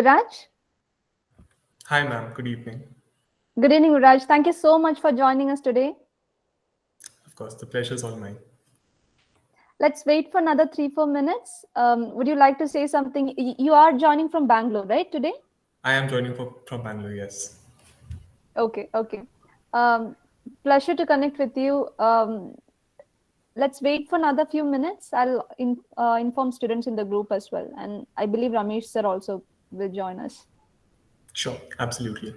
Viraj? Hi, ma'am. Good evening. Good evening, Viraj. Thank you so much for joining us today. Of course, the pleasure's all mine. Let's wait for another 3-4 minutes. Would you like to say something? You are joining from Bangalore, right, today? I am joining from Bangalore, yes. Okay. Um, Pleasure to connect with you. Let's wait for another few minutes. I'll inform students in the group as well. And I believe Ramesh sir also will join us. Sure, absolutely.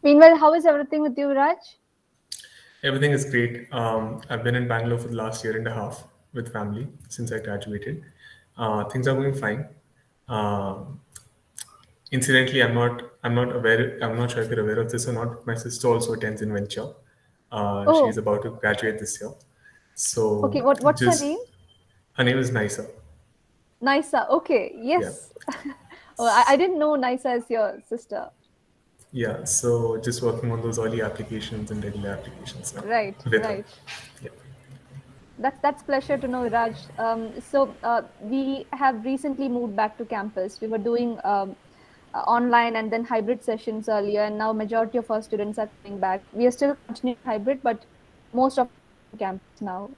Meanwhile, how is everything with you, Viraj? Everything is great. I've been in Bangalore for the last year and a half with family since I graduated. Things are going fine. Um, Incidentally, I'm not aware. I'm not sure if you're aware of this or not. But my sister also attends in Venture. She's Oh, about to graduate this year. okay. So What's her just name? her name is Nisa. Nisa. Okay. Yeah. Yes. Oh, I didn't know Nisa is your sister. Yeah, so just working on those early applications and regular applications now Right, with her. right. Yeah. That's pleasure to know, Raj. We have recently moved back to campus. We were doing online and then hybrid sessions earlier, and now majority of our students are coming back. We are still continuing hybrid, but most of campus now.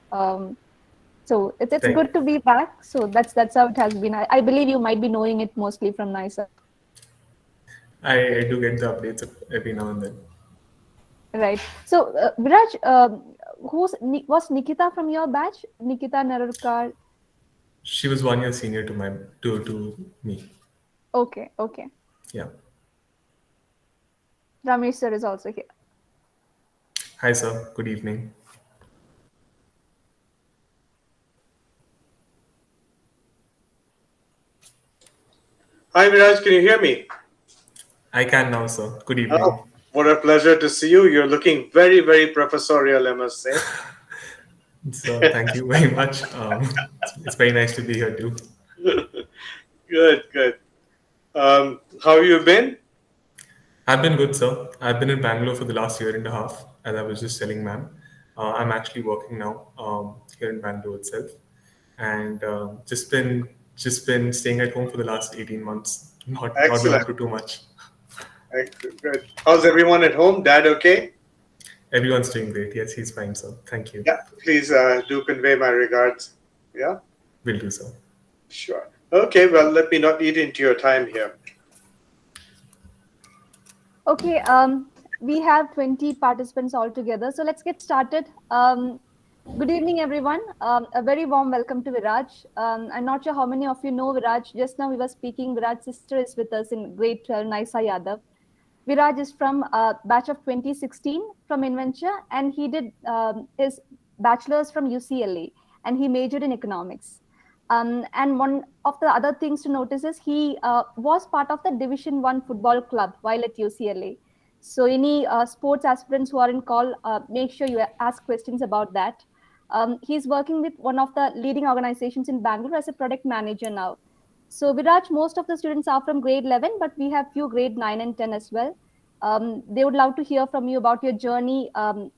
So it's Right. good to be back. So that's how it has been. I believe you might be knowing it mostly from NISA. I do get the updates every now and then. Right. So, Viraj, was Nikita from your batch? Nikita Narurkar. She was 1 year senior to me. Okay. Yeah. Ramesh sir is also here. Hi, sir. Good evening. Hi, Viraj, can you hear me? I can now, sir. Good Oh, evening. what a pleasure to see you. You're looking very, very professorial, I must say. So thank you very much. It's very nice to be here too. Good. How have you been? I've been good, sir. I've been in Bangalore for the last year and a half, as I was just telling ma'am. I'm actually working now here in Bangalore itself, and just been staying at home for the last 18 months. Not been up Excellent. to too much. Excellent. Good. How's everyone at home? Dad, okay? Everyone's doing great. Yes, he's fine, sir. Thank you. Yeah, please do convey my regards. Yeah, Will do, sir. sure. Okay, well, let me not eat into your time here. Okay. We have 20 participants altogether. So let's get started. Good evening, everyone. A very warm welcome to Viraj. I'm not sure how many of you know Viraj. Just now we were speaking. Viraj's sister is with us in grade 12, Nisa Yadav. Viraj is from batch of 2016 from Inventure, and he did his bachelor's from UCLA, and he majored in economics. And one of the other things to notice is he was part of the Division One football club while at UCLA. So any sports aspirants who are in call, make sure you ask questions about that. He's working with one of the leading organizations in Bangalore as a product manager now. So Viraj, most of the students are from grade 11, but we have few grade 9 and 10 as well. They would love to hear from you about your journey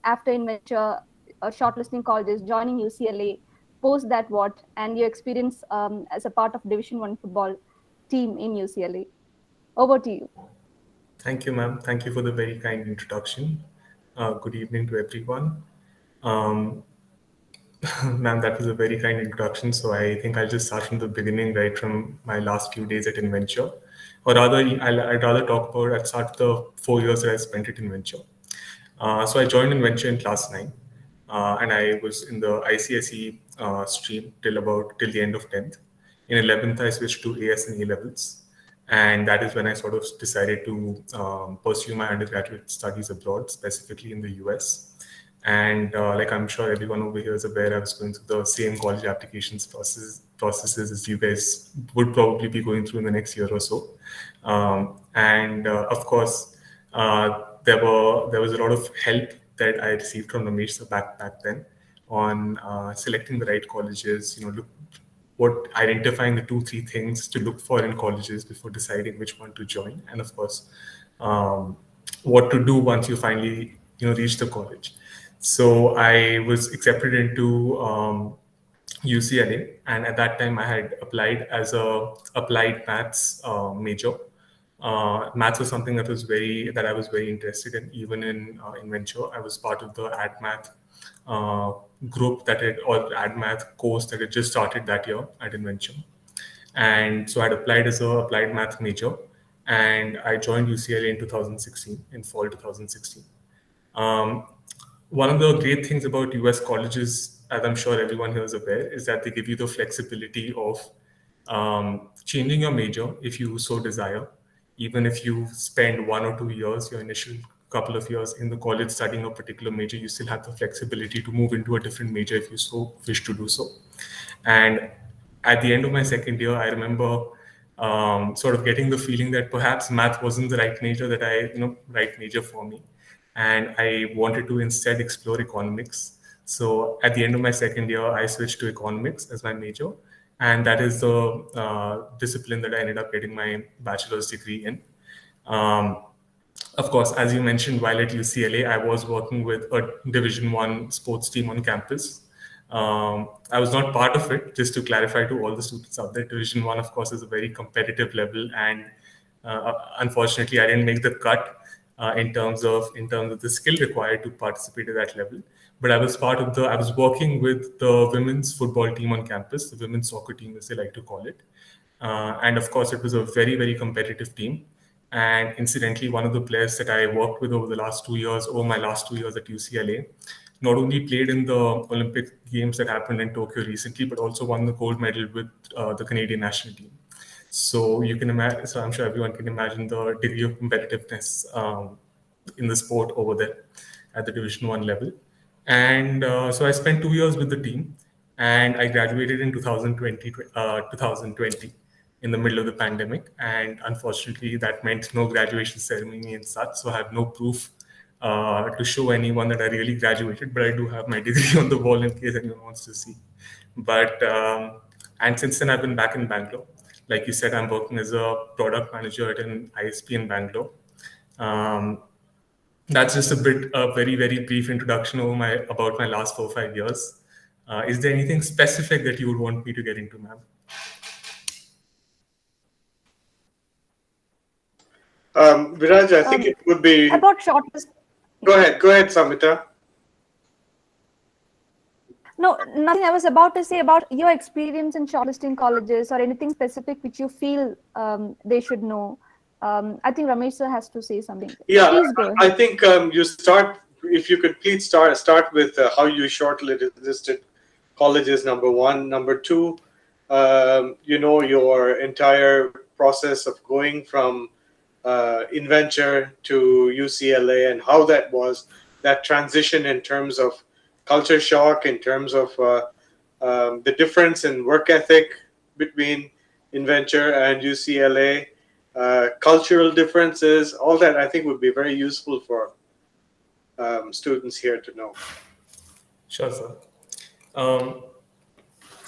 after Inventure, shortlisting colleges, joining UCLA, post that what, and your experience as a part of Division One football team in UCLA. Over to you. Thank you, ma'am. Thank you for the very kind introduction. Good evening to everyone. Um, Ma'am, that was a very kind introduction. So I think I'll just start from the beginning, right from my last few days at Inventure. Or rather, I'd rather talk about, I'd start the 4 years that I spent at Inventure. So I joined Inventure in class 9. And I was in the ICSE stream till the end of 10th. In 11th, I switched to AS and A levels. And that is when I sort of decided to pursue my undergraduate studies abroad, specifically in the US. And like I'm sure everyone over here is aware, I was going through the same college applications processes as you guys would probably be going through in the next year or so. And of course, there was a lot of help that I received from Ramesh sir back then on selecting the right colleges. Identifying the 2-3 things to look for in colleges before deciding which one to join, and of course, what to do once you finally reach the college. So I was accepted into UCLA, and at that time I had applied as a applied maths major. Maths was something that I was very interested in. Even in Venture, I was part of the Ad Math group or Ad Math course that had just started that year at Inventure. And so I'd applied as a applied math major, and I joined UCLA in 2016, in fall 2016. One of the great things about US colleges, as I'm sure everyone here is aware, is that they give you the flexibility of changing your major if you so desire. Even if you spend 1 or 2 years, your initial couple of years in the college studying a particular major, you still have the flexibility to move into a different major if you so wish to do so. And at the end of my second year, I remember sort of getting the feeling that perhaps math wasn't the right major for me. And I wanted to instead explore economics. So at the end of my second year, I switched to economics as my major. And that is the discipline that I ended up getting my bachelor's degree in. Of course, as you mentioned, while at UCLA, I was working with a Division I sports team on campus. I was not part of it, just to clarify to all the students out there. Division I, of course, is a very competitive level, and unfortunately, I didn't make the cut in terms of the skill required to participate at that level. But I was working with the women's football team on campus, the women's soccer team, as they like to call it. And of course, it was a very, very competitive team. And incidentally, one of the players that I worked with over my last 2 years at UCLA, not only played in the Olympic Games that happened in Tokyo recently, but also won the gold medal with the Canadian national team. So you can imagine. So I'm sure everyone can imagine the degree of competitiveness in the sport over there at the Division I level. And so I spent 2 years with the team, and I graduated in 2020 in the middle of the pandemic. And unfortunately, that meant no graduation ceremony and such. So I have no proof to show anyone that I really graduated, but I do have my degree on the wall in case anyone wants to see. But and since then, I've been back in Bangalore. Like you said, I'm working as a product manager at an ISP in Bangalore. That's just a very, very brief introduction about my last 4 or 5 years. Is there anything specific that you would want me to get into, ma'am? Viraj, I think it would be about shortlist. Go ahead, Samita. No, nothing. I was about to say about your experience in shortlisting colleges or anything specific which you feel they should know. I think Ramesh sir has to say something. Yeah, please go. I think you start. If you could please start with how you shortlisted colleges. Number one, number two, your entire process of going from Inventure to UCLA and how that was, that transition in terms of culture shock, in terms of the difference in work ethic between Inventure and UCLA, cultural differences, all that I think would be very useful for students here to know. Sure, sir.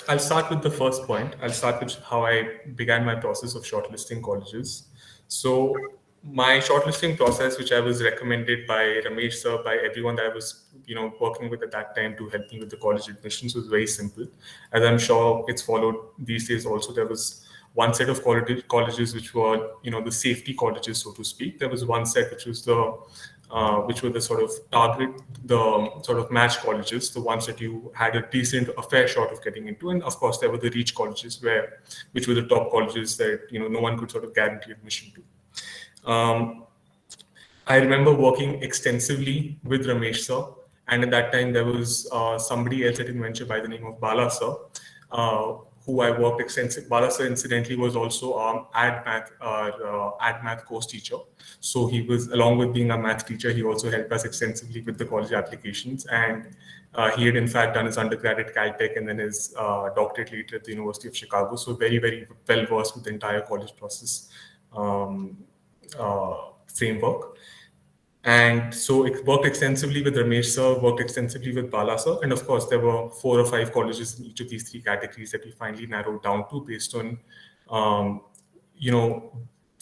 I'll start with the first point. I'll start with how I began my process of shortlisting colleges. So my shortlisting process, which I was recommended by Ramesh sir, by everyone that I was, working with at that time to help me with the college admissions, was very simple. As I'm sure it's followed these days also, there was one set of colleges which were, the safety colleges, so to speak. There was one set which was which were the sort of target, the sort of match colleges, the ones that you had a fair shot of getting into. And of course, there were the reach colleges, which were the top colleges that, no one could sort of guarantee admission to. I remember working extensively with Ramesh sir, and at that time there was somebody else at Inventure by the name of Bala sir, who I worked extensively. Bala sir, incidentally, was also ad math course teacher. So he was, along with being a math teacher, he also helped us extensively with the college applications. And he had in fact done his undergrad at Caltech and then his doctorate later at the University of Chicago. So very, very well versed with the entire college process framework. And so it worked extensively with Ramesh sir, worked extensively with Bala sir. And of course, there were 4 or 5 colleges in each of these 3 categories that we finally narrowed down to based on,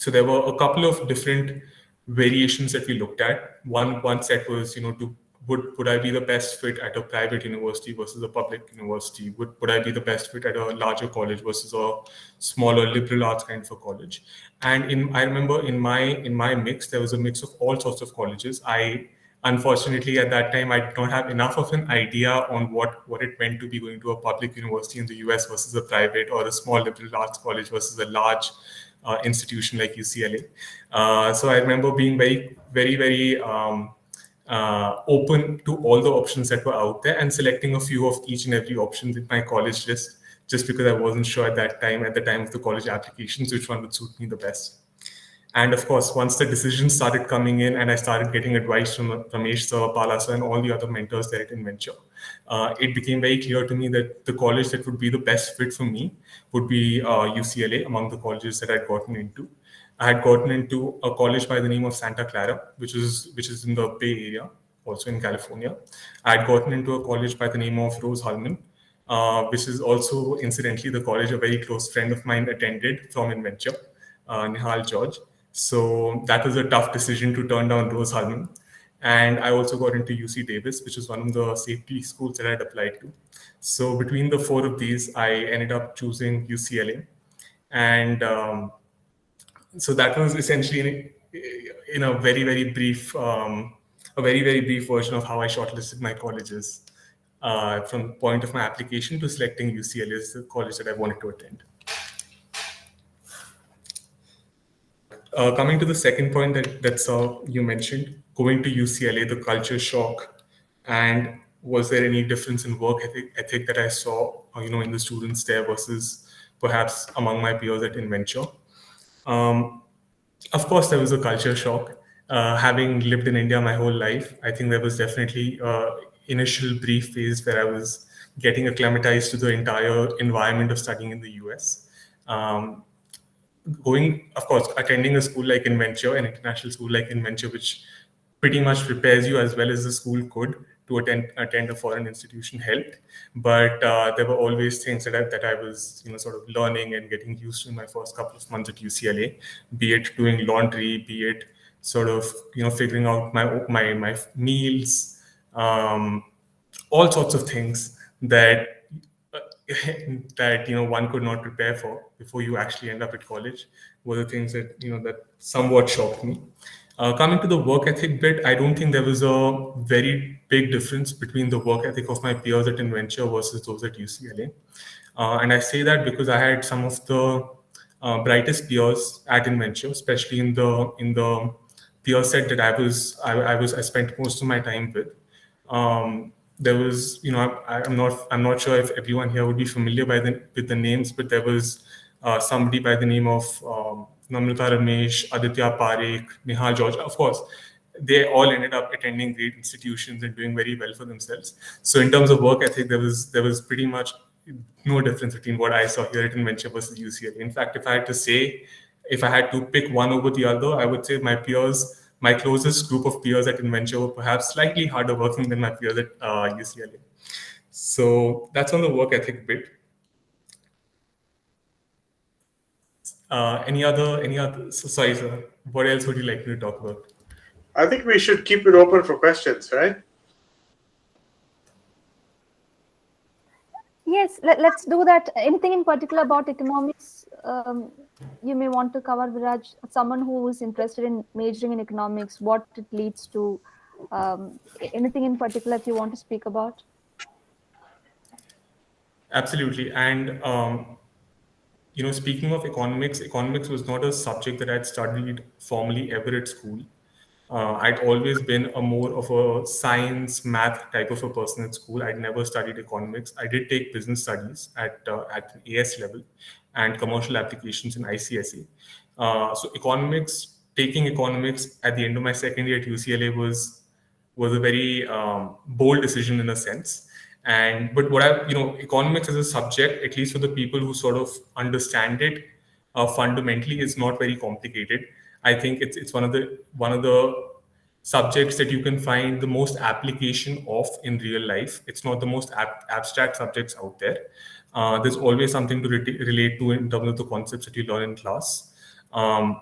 so there were a couple of different variations that we looked at. One set was, would I be the best fit at a private university versus a public university? Would I be the best fit at a larger college versus a smaller liberal arts kind of a college? And I remember in my mix, there was a mix of all sorts of colleges. Unfortunately, at that time, I did not have enough of an idea on what it meant to be going to a public university in the US versus a private, or a small liberal arts college versus a large institution like UCLA. So I remember being very, very, very open to all the options that were out there and selecting a few of each and every option in my college list, just because I wasn't sure at the time of the college applications, which one would suit me the best. And of course, once the decisions started coming in and I started getting advice from Ramesh sir, Bala sir, and all the other mentors there at Inventure, it became very clear to me that the college that would be the best fit for me would be UCLA among the colleges that I'd gotten into. I had gotten into a college by the name of Santa Clara, which is in the Bay Area, also in California. I had gotten into a college by the name of Rose-Hulman, which is also, incidentally, the college a very close friend of mine attended from Inventure, Nihal George. So that was a tough decision to turn down Rose-Hulman. And I also got into UC Davis, which is one of the safety schools that I had applied to. So between the 4 of these, I ended up choosing UCLA. And so that was essentially in a very, very brief version of how I shortlisted my colleges from the point of my application to selecting UCLA as the college that I wanted to attend. Coming to the second point that you mentioned, going to UCLA, the culture shock, and was there any difference in work ethic that I saw, in the students there versus perhaps among my peers at Inventure? Of course, there was a culture shock. Having lived in India my whole life, I think there was definitely initial brief phase where I was getting acclimatized to the entire environment of studying in the US. Attending a school like Inventure, an international school like Inventure, which pretty much prepares you as well as the school could to attend a foreign institution, helped. But there were always things that I was, sort of learning and getting used to in my first couple of months at UCLA, be it doing laundry, be it sort of, figuring out my meals, all sorts of things that one could not prepare for before you actually end up at college, were the things that that somewhat shocked me. Coming to the work ethic bit, I don't think there was a very big difference between the work ethic of my peers at Inventure versus those at UCLA. And I say that because I had some of the brightest peers at Inventure, especially in the peer set that I spent most of my time with. There was, I'm not sure if everyone here would be familiar with the names, but there was somebody by the name of Namrata Ramesh, Aditya Parekh, Nihal George. Of course, they all ended up attending great institutions and doing very well for themselves. So in terms of work ethic, there was pretty much no difference between what I saw here at Inventure versus UCLA. In fact, if I had to pick one over the other, I would say my closest group of peers at Inventure were perhaps slightly harder working than my peers at UCLA. So that's on the work ethic bit. Any other? Sorry, sir. What else would you like me to talk about? I think we should keep it open for questions, right? Yes, let's do that. Anything in particular about economics you may want to cover, Viraj? Someone who is interested in majoring in economics, what it leads to. Anything in particular if you want to speak about? Absolutely. And speaking of economics was not a subject that I'd studied formally ever at school. I'd always been a more of a science, math type of a person at school. I'd never studied economics. I did take business studies at an AS level and commercial applications in ICSE. So taking economics at the end of my second year at UCLA was a very bold decision in a sense. But economics as a subject, at least for the people who sort of understand it fundamentally, is not very complicated. I think it's one of the subjects that you can find the most application of in real life. It's not the most abstract subjects out there. There's always something to relate to in terms of the concepts that you learn in class. So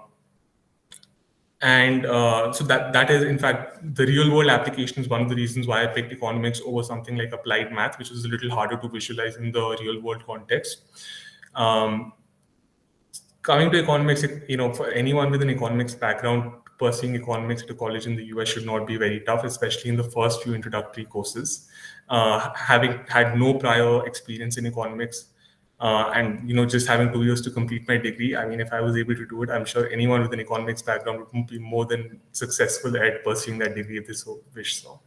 that is, in fact, the real world application is one of the reasons why I picked economics over something like applied math, which was a little harder to visualize in the real world context. Coming to economics, for anyone with an economics background, pursuing economics at a college in the US should not be very tough, especially in the first few introductory courses. Having had no prior experience in economics, and just having 2 years to complete my degree, I mean, if I was able to do it, I'm sure anyone with an economics background would be more than successful at pursuing that degree if they so wish so.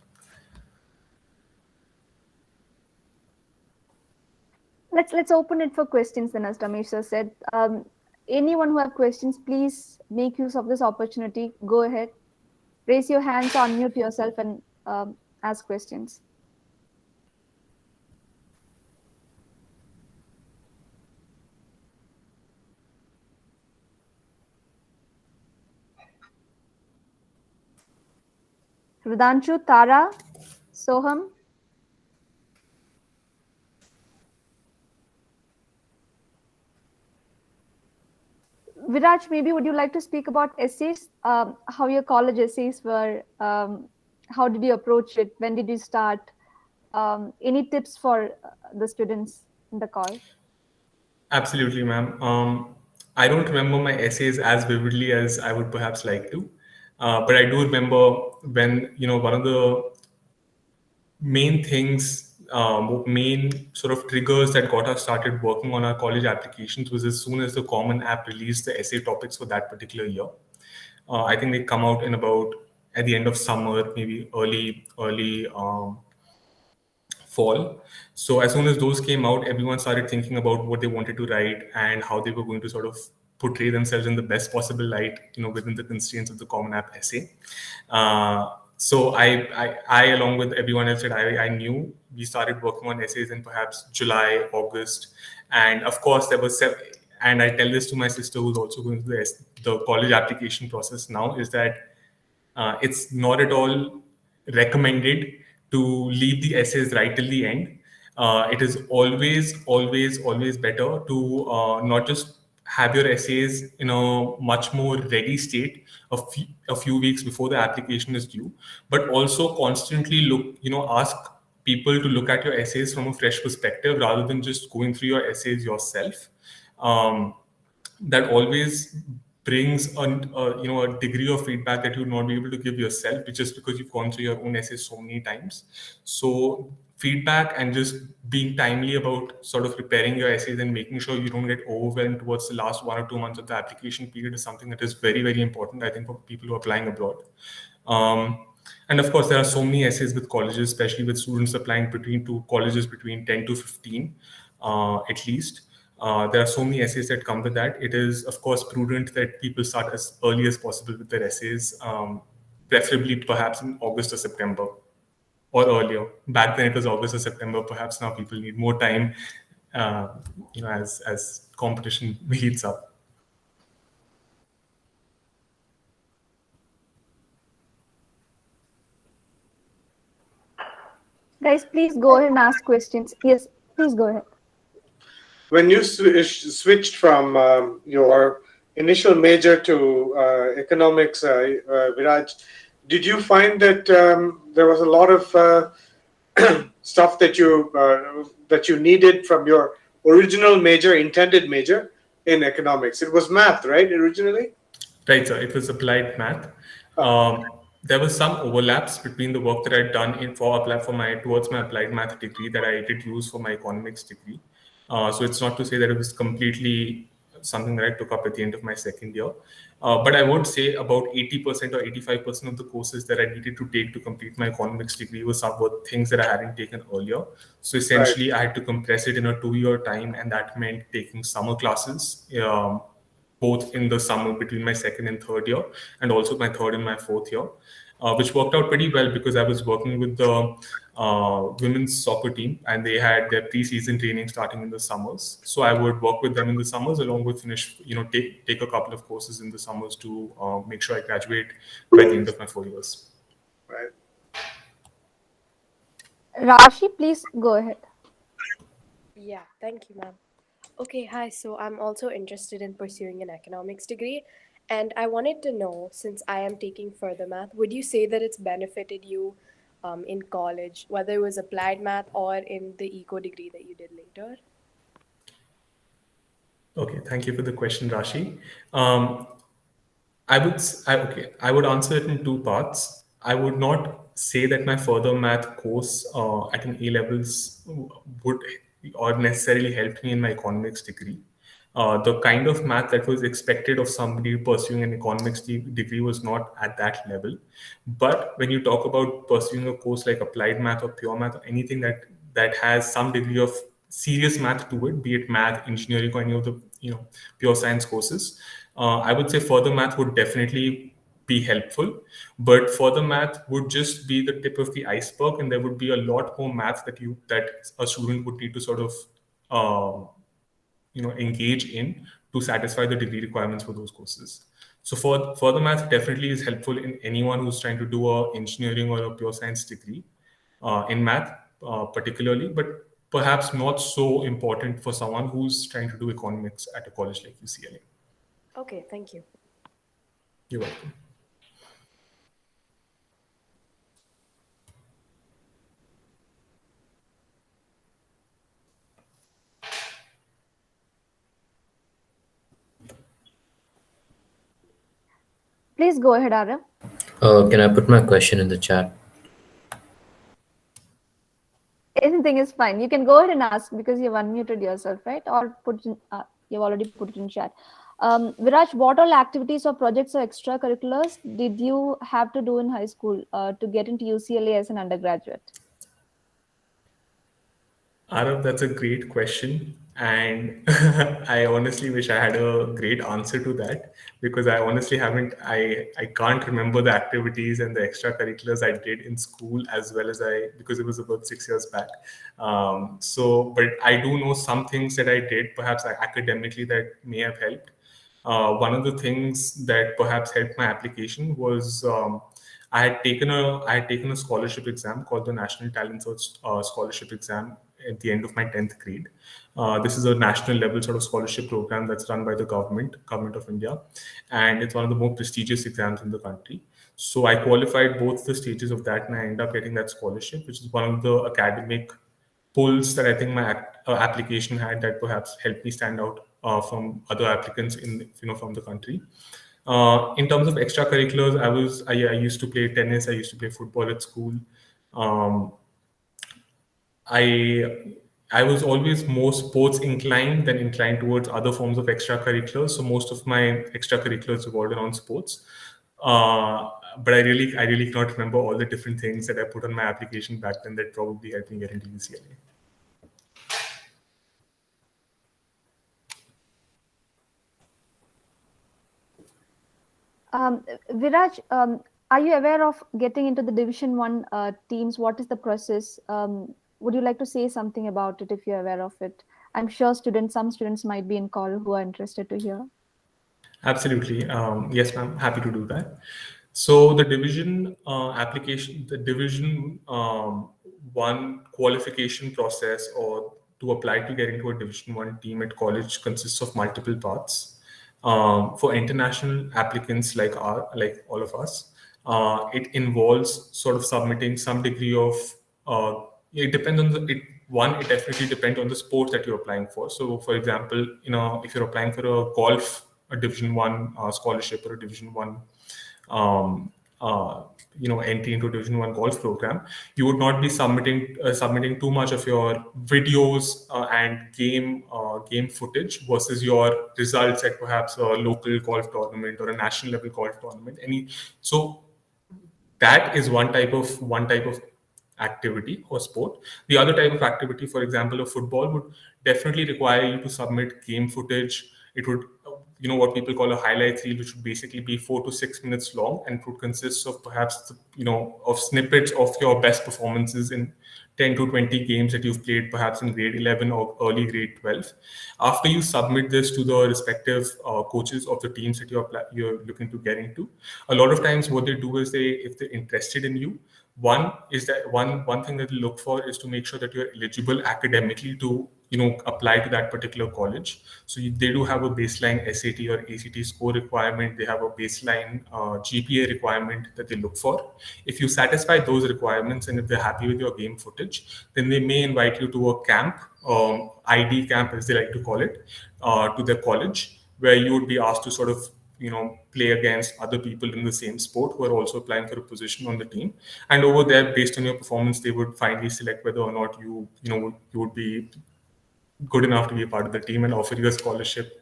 Let's open it for questions then, as Ramesh said. Anyone who have questions, please make use of this opportunity. Go ahead, raise your hands, unmute yourself, and ask questions. Rudanshu, Tara, Soham. Viraj, maybe would you like to speak about essays? How your college essays were? How did you approach it? When did you start? Any tips for the students in the call? Absolutely, ma'am. I don't remember my essays as vividly as I would perhaps like to, but I do remember when one of the main things. Main sort of triggers that got us started working on our college applications was as soon as the Common App released the essay topics for that particular year. I think they come out at the end of summer, maybe early fall. So as soon as those came out, everyone started thinking about what they wanted to write and how they were going to sort of portray themselves in the best possible light, within the constraints of the Common App essay. So I, along with everyone else that I knew, we started working on essays in perhaps July, August. And of course, there was and I tell this to my sister who's also going through the college application process now, is that it's not at all recommended to leave the essays right till the end. It is always better to not just have your essays in a much more ready state a few weeks before the application is due, but also constantly ask people to look at your essays from a fresh perspective rather than just going through your essays yourself. That always brings a degree of feedback that you would not be able to give yourself, just because you've gone through your own essays so many times. So feedback and just being timely about sort of preparing your essays and making sure you don't get overwhelmed towards the last 1 or 2 months of the application period is something that is very, very important, I think, for people who are applying abroad. And of course, there are so many essays with colleges, especially with students applying to colleges between 10 to 15, at least. There are so many essays that come with that. It is, of course, prudent that people start as early as possible with their essays, preferably perhaps in August or September or earlier. Back then it was August or September. Perhaps now people need more time, as competition heats up. Guys, please go ahead and ask questions. Yes, please go ahead. When you switched from your initial major to economics, Viraj, did you find that there was a lot of stuff that you needed from your original major, intended major in economics. It was math, right, originally? Right, sir. It was applied math. There was some overlaps between the work that I'd done towards my applied math degree that I did use for my economics degree. So it's not to say that it was completely something that I took up at the end of my second year. But I would say about 80% or 85% of the courses that I needed to take to complete my economics degree were things that I hadn't taken earlier. So essentially, I had to compress it in a 2-year time, and that meant taking summer classes. Both in the summer between my second and third year, and also my third and my fourth year, which worked out pretty well because I was working with the women's soccer team, and they had their pre-season training starting in the summers. So I would work with them in the summers, along with take a couple of courses in the summers to make sure I graduate by the end of my 4 years. Right. Rashi, please go ahead. Yeah, thank you, ma'am. Okay, hi. So I'm also interested in pursuing an economics degree, and I wanted to know, since I am taking further math, would you say that it's benefited you in college, whether it was applied math or in the eco degree that you did later? Okay, thank you for the question, Rashi. I would answer it in 2 parts. I would not say that my further math course at an A levels would or necessarily helped me in my economics degree. The kind of math that was expected of somebody pursuing an economics degree was not at that level. But when you talk about pursuing a course like applied math or pure math or anything that has some degree of serious math to it, be it math, engineering, or any of the pure science courses, I would say further math would definitely be helpful, but further math would just be the tip of the iceberg, and there would be a lot more math that a student would need to sort of engage in to satisfy the degree requirements for those courses. So further math definitely is helpful in anyone who's trying to do a engineering or a pure science degree in math particularly, but perhaps not so important for someone who's trying to do economics at a college like UCLA. Okay, thank you. You're welcome. Please go ahead, Arav. Can I put my question in the chat? Anything is fine. You can go ahead and ask because you've unmuted yourself, right? Or you've already put it in chat. Viraj, what all activities or projects or extracurriculars did you have to do in high school to get into UCLA as an undergraduate? Arav, that's a great question. And I honestly wish I had a great answer to that, because I honestly I can't remember the activities and the extracurriculars I did in school as well as because it was about 6 years back. But I do know some things that I did, perhaps academically, that may have helped. One of the things that perhaps helped my application was I had taken a scholarship exam called the National Talent Search Scholarship Exam at the end of my 10th grade. This is a national level sort of scholarship program that's run by the government of India, and it's one of the more prestigious exams in the country. So I qualified both the stages of that, and I ended up getting that scholarship, which is one of the academic pulls that I think my application had that perhaps helped me stand out from other applicants from the country. In terms of extracurriculars, I used to play tennis. I used to play football at school. I was always more sports inclined than inclined towards other forms of extracurriculars. So most of my extracurriculars revolved around sports. But I really cannot remember all the different things that I put on my application back then that probably helped me get into UCLA. Viraj, are you aware of getting into the Division 1 teams? What is the process? Would you like to say something about it if you're aware of it? I'm sure some students might be in call who are interested to hear. Absolutely. Yes, ma'am. Happy to do that. So the Division application, the Division 1 qualification process, or to apply to get into a Division 1 team at college, consists of multiple parts. For international applicants like all of us, it involves sort of submitting some degree of it depends on it definitely depends on the sport that you're applying for. So, for example, if you're applying for a Division One scholarship or a Division One, um, entry into a Division One golf program, you would not be submitting too much of your videos and game footage versus your results at perhaps a local golf tournament or a national level golf tournament. So that is one type of activity or sport. The other type of activity, for example, of football, would definitely require you to submit game footage. It would, what people call a highlight reel, which would basically be 4 to 6 minutes long, and it would consist of perhaps, of snippets of your best performances in 10 to 20 games that you've played, perhaps in grade 11 or early grade 12. After you submit this to the respective coaches of the teams that you're looking to get into, a lot of times what they do is if they're interested in you, one thing that they look for is to make sure that you're eligible academically to apply to that particular college. So they do have a baseline SAT or ACT score requirement. They have a baseline GPA requirement that they look for. If you satisfy those requirements and if they're happy with your game footage, then they may invite you to a camp, ID camp as they like to call it, to their college, where you would be asked to sort of play against other people in the same sport who are also applying for a position on the team. And over there, based on your performance, they would finally select whether or not you would be good enough to be a part of the team and offer you a scholarship,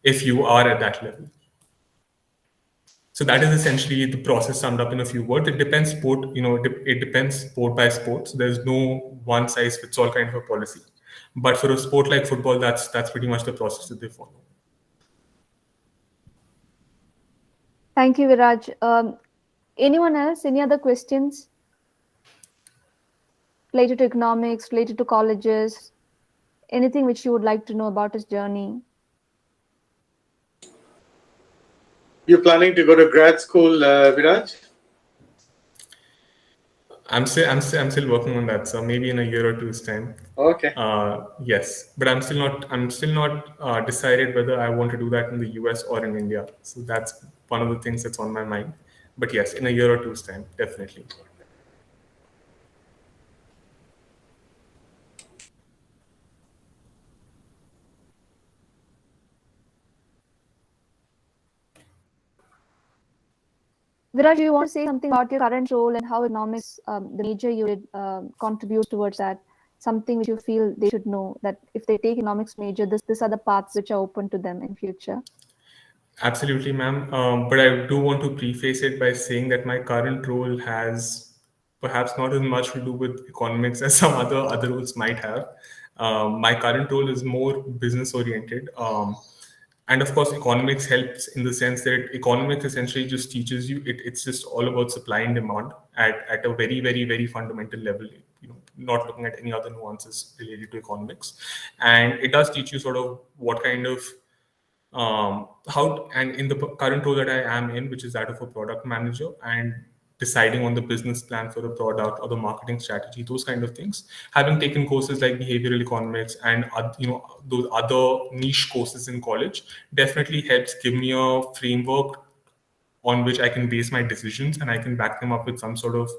if you are at that level. So that is essentially the process summed up in a few words. It depends it depends sport by sport. So there's no one size fits all kind of a policy. But for a sport like football, that's pretty much the process that they follow. Thank you, Viraj. Anyone else? Any other questions related to economics, related to colleges? Anything which you would like to know about his journey? You're planning to go to grad school, Viraj? I'm still working on that. So maybe in a year or two's time. Okay. Yes, but I'm still not decided whether I want to do that in the US or in India. So that's one of the things that's on my mind. But yes, in a year or two's time, definitely. Viraj, do you want to say something about your current role and how economics, the major you did, contribute towards that? Something which you feel they should know, that if they take economics major, these are the paths which are open to them in future. Absolutely, ma'am. But I do want to preface it by saying that my current role has perhaps not as much to do with economics as some other roles might have. My current role is more business oriented. And of course, economics helps in the sense that economics essentially just teaches you, it's just all about supply and demand at a very, very, very fundamental level, not looking at any other nuances related to economics. And it does teach you sort of what kind of, and in the current role that I am in, which is that of a product manager, and deciding on the business plan for the product or the marketing strategy, those kind of things. Having taken courses like behavioral economics and those other niche courses in college definitely helps give me a framework on which I can base my decisions and I can back them up with some sort of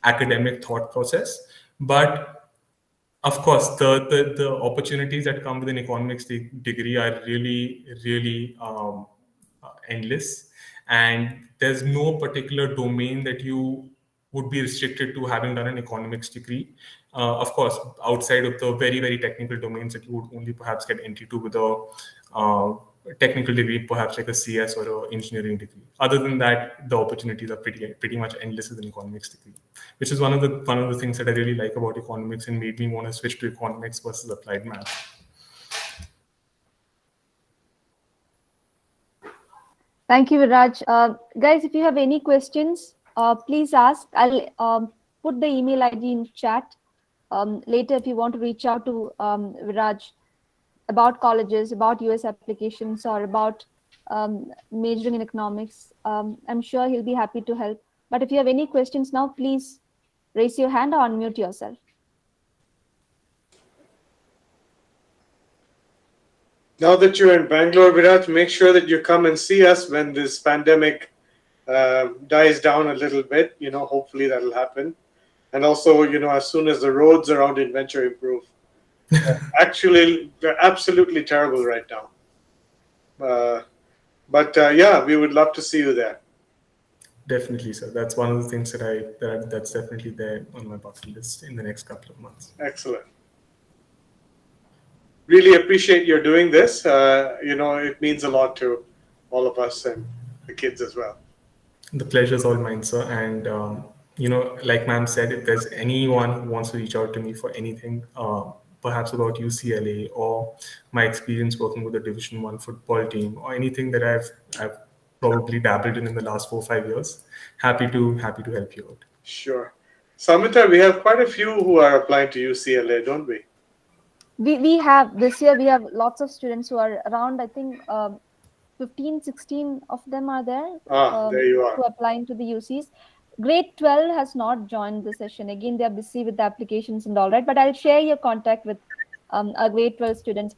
academic thought process. But of course, the opportunities that come with an economics degree are really, really endless. And there's no particular domain that you would be restricted to having done an economics degree. Of course, outside of the very, very technical domains that you would only perhaps get entry to with a technical degree, perhaps like a CS or an engineering degree. Other than that, the opportunities are pretty much endless with an economics degree, which is one of the things that I really like about economics and made me want to switch to economics versus applied math. Thank you, Viraj. Guys, if you have any questions, please ask. I'll put the email ID in chat. Later, if you want to reach out to Viraj about colleges, about US applications, or about majoring in economics, I'm sure he'll be happy to help. But if you have any questions now, please raise your hand or unmute yourself. Now that you're in Bangalore, Viraj, make sure that you come and see us when this pandemic dies down a little bit. Hopefully that'll happen. And also, as soon as the roads around Inventure improve, actually, they're absolutely terrible right now. But yeah, we would love to see you there. Definitely, sir. That's one of the things that's definitely there on my bucket list in the next couple of months. Excellent. Really appreciate your doing this. It means a lot to all of us and the kids as well. The pleasure is all mine, sir. And like ma'am said, if there's anyone who wants to reach out to me for anything, perhaps about UCLA or my experience working with the Division One football team or anything that I've probably dabbled in the last 4 or 5 years, happy to help you out. Sure. Samita, we have quite a few who are applying to UCLA, don't we? We have this year, we have lots of students who are around, I think 15, 16 of them are there. There you are. Who are applying to the UCs. Grade 12 has not joined the session. Again, they are busy with the applications and all right. But I'll share your contact with our grade 12 students.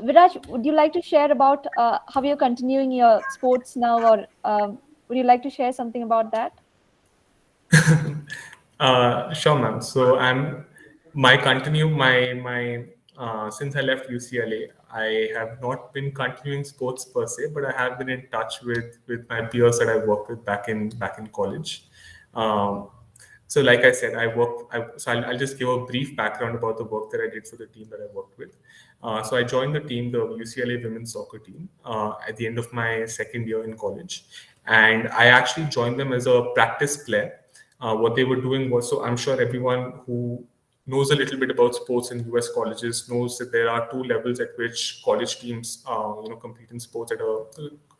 Viraj, would you like to share about how you're continuing your sports now, or would you like to share something about that? Sure, ma'am. So since I left UCLA, I have not been continuing sports per se, but I have been in touch with my peers that I worked with back in college. So like I said, I'll just give a brief background about the work that I did for the team that I worked with. So I joined the team, the UCLA women's soccer team, at the end of my second year in college. And I actually joined them as a practice player. What they were doing was, so I'm sure everyone who knows a little bit about sports in US colleges knows that there are two levels at which college teams compete in sports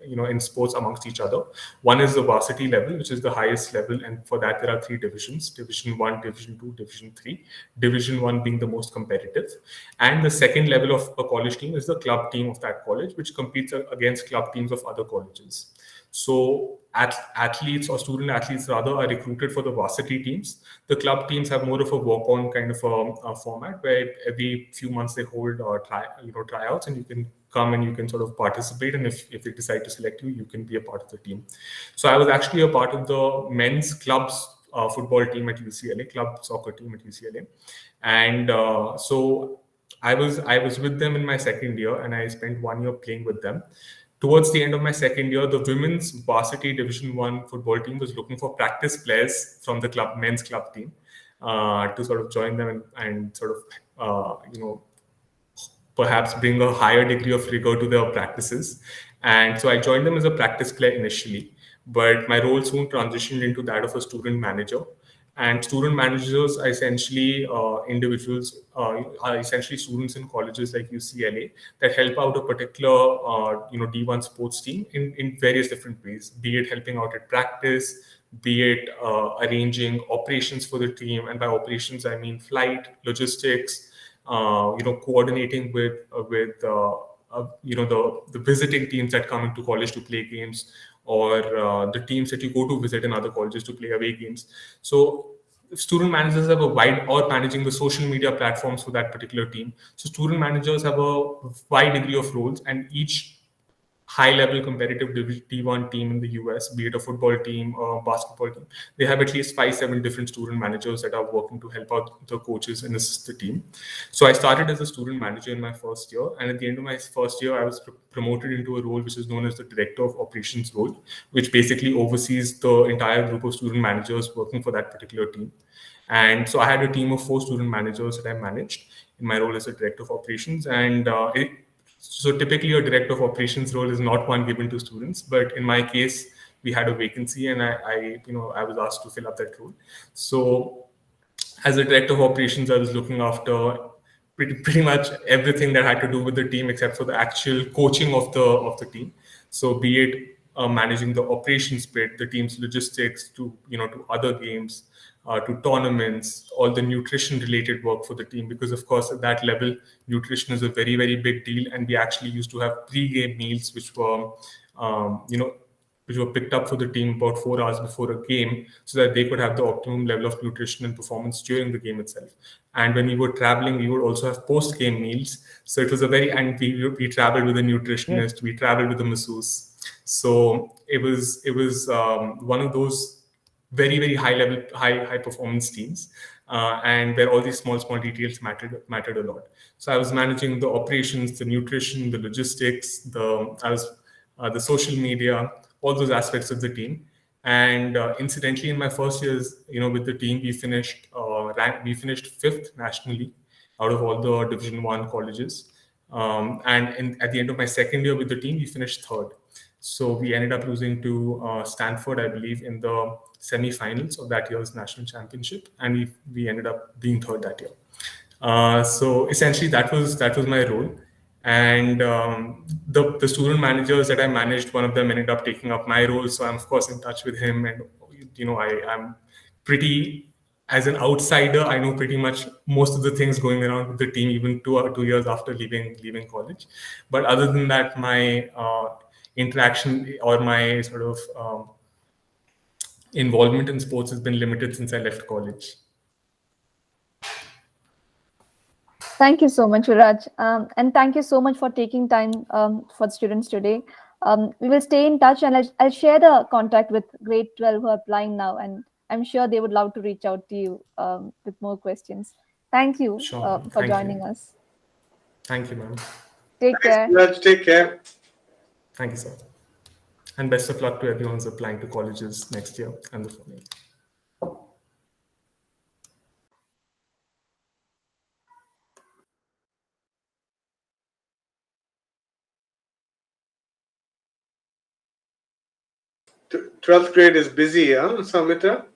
in sports amongst each other. One is the varsity level, which is the highest level, and for that there are 3 divisions: Division 1, Division 2, Division 3. Division 1 being the most competitive. And the second level of a college team is the club team of that college, which competes against club teams of other colleges. So athletes or student athletes rather are recruited for the varsity teams. The club teams have more of a walk-on kind of a format where every few months they hold tryouts, and you can come and you can sort of participate. And if they decide to select you, you can be a part of the team. So I was actually a part of the men's clubs football team at UCLA, club soccer team at UCLA, and so I was with them in my second year, and I spent 1 year playing with them. Towards the end of my second year, the women's varsity Division 1 football team was looking for practice players from the men's club team to sort of join them and sort of, perhaps bring a higher degree of rigor to their practices. And so I joined them as a practice player initially, but my role soon transitioned into that of a student manager. And student managers are essentially individuals, are essentially students in colleges like UCLA that help out a particular, D1 sports team in various different ways, be it helping out at practice, be it arranging operations for the team. And by operations, I mean flight, logistics, coordinating with the visiting teams that come into college to play games, or the teams that you go to visit in other colleges to play away games. So student managers have or managing the social media platforms for that particular team. So student managers have a wide degree of roles, and each high-level competitive D1 team in the US, be it a football team or a basketball team, they have at least 5-7 different student managers that are working to help out the coaches and assist the team. So I started as a student manager in my first year, and at the end of my first year, I was promoted into a role which is known as the Director of Operations role, which basically oversees the entire group of student managers working for that particular team. And so I had a team of 4 student managers that I managed in my role as a Director of Operations, and so typically a Director of Operations role is not one given to students, but in my case, we had a vacancy, and I was asked to fill up that role. So as a Director of Operations, I was looking after pretty much everything that had to do with the team except for the actual coaching of the team. So be it managing the operations bit, the team's logistics, to other games, to tournaments, all the nutrition related work for the team, because of course at that level nutrition is a very, very big deal, and we actually used to have pre-game meals which were picked up for the team about 4 hours before a game, so that they could have the optimum level of nutrition and performance during the game itself. And when we were traveling, we would also have post-game meals. So it was we traveled with a nutritionist, we traveled with a masseuse. So it was one of those very, very high level, high performance teams, and where all these small details mattered a lot. So I was managing the operations, the nutrition, the logistics, the social media, all those aspects of the team. And incidentally, in my first years, with the team, we finished fifth nationally out of all the Division 1 colleges. At the end of my second year with the team, we finished third. So we ended up losing to Stanford, I believe, in the semi-finals of that year's national championship, and we ended up being third that year. So essentially, that was my role. And the student managers that I managed, one of them ended up taking up my role. So I'm of course in touch with him, and I'm pretty, as an outsider, I know pretty much most of the things going around with the team, even 2 years after leaving college. But other than that, my interaction or my sort of involvement in sports has been limited since I left college. Thank you so much, Viraj. And thank you so much for taking time for the students today. We will stay in touch, and I'll share the contact with grade 12 who are applying now, and I'm sure they would love to reach out to you with more questions. Thank you Sure. for Thank joining you. us. Thank you, ma'am. Take care. Let's take care. Thank you, sir. And best of luck to everyone who's applying to colleges next year and the following. Twelfth grade is busy, huh, Samitra?